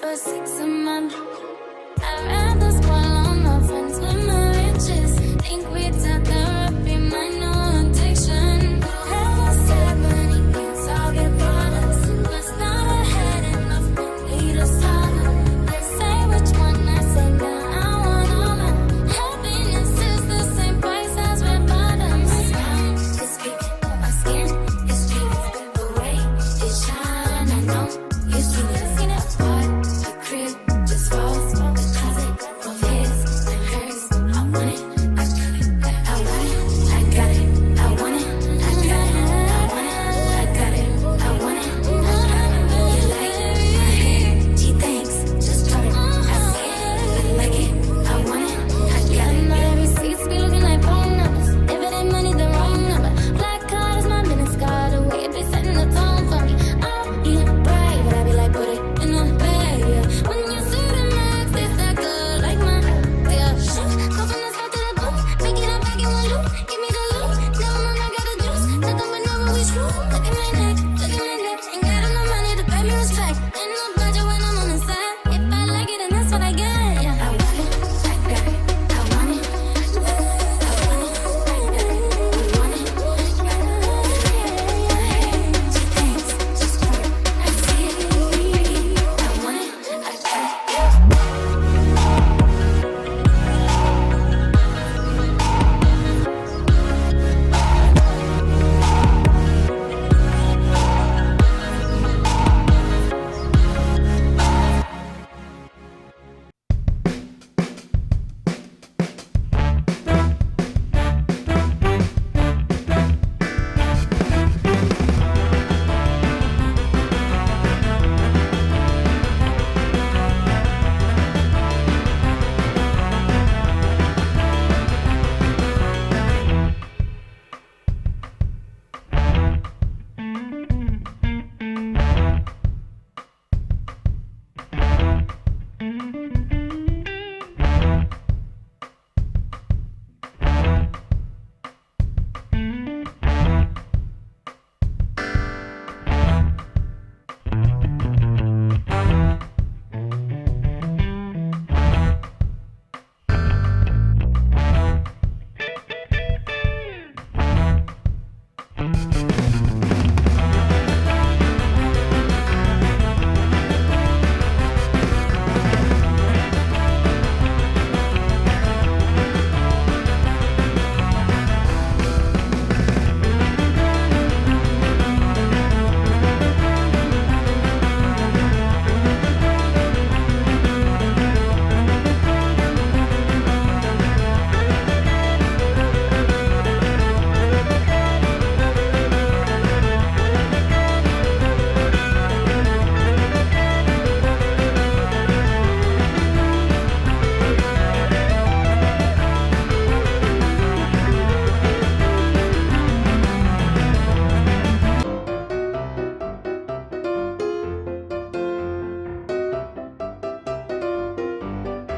for 6 a month. I'd rather spoil all my friends with my riches. Think we taught therapy, my new addiction. Have a sad money, can't solve your problems. Must not have had enough money to solve them. They say which one I say now, I want all of them. Happiness is the same price as red bottoms. It's peaking, my skin is peaking. The way it shine, I know you seen it. Seen it apart, the crib just falls. The closet of his and hers. I want it, I got it. I want it, I got it. I want it, I got it. I want it, I got it. I want it, I got it. You like my hair? Gee, thanks. Just pop it. I see it, I like it. I want it, I got it. My receipts be looking like phone numbers. If it ain't money, the wrong number. Black card is my business card. The way it be setting the tone for me. I don't eat brag, but I be like, put it in the bag, yeah. When you see the max, they stack good like my yeah. Go from the start to the blue, make it up back in one loop. Give me the loot, never mind, I got the juice. Nothing but never we screw. Look at my neck, look at my neck. Ain't got enough money to pay me respect. Ain't no budget when I'm on the side. If I like it, then that's what I get. Yeah. I want it, I got it. I want it, I want it, I got it. I want it, I got it. Gee, thanks, just pop it. I see it, I want it, I got it.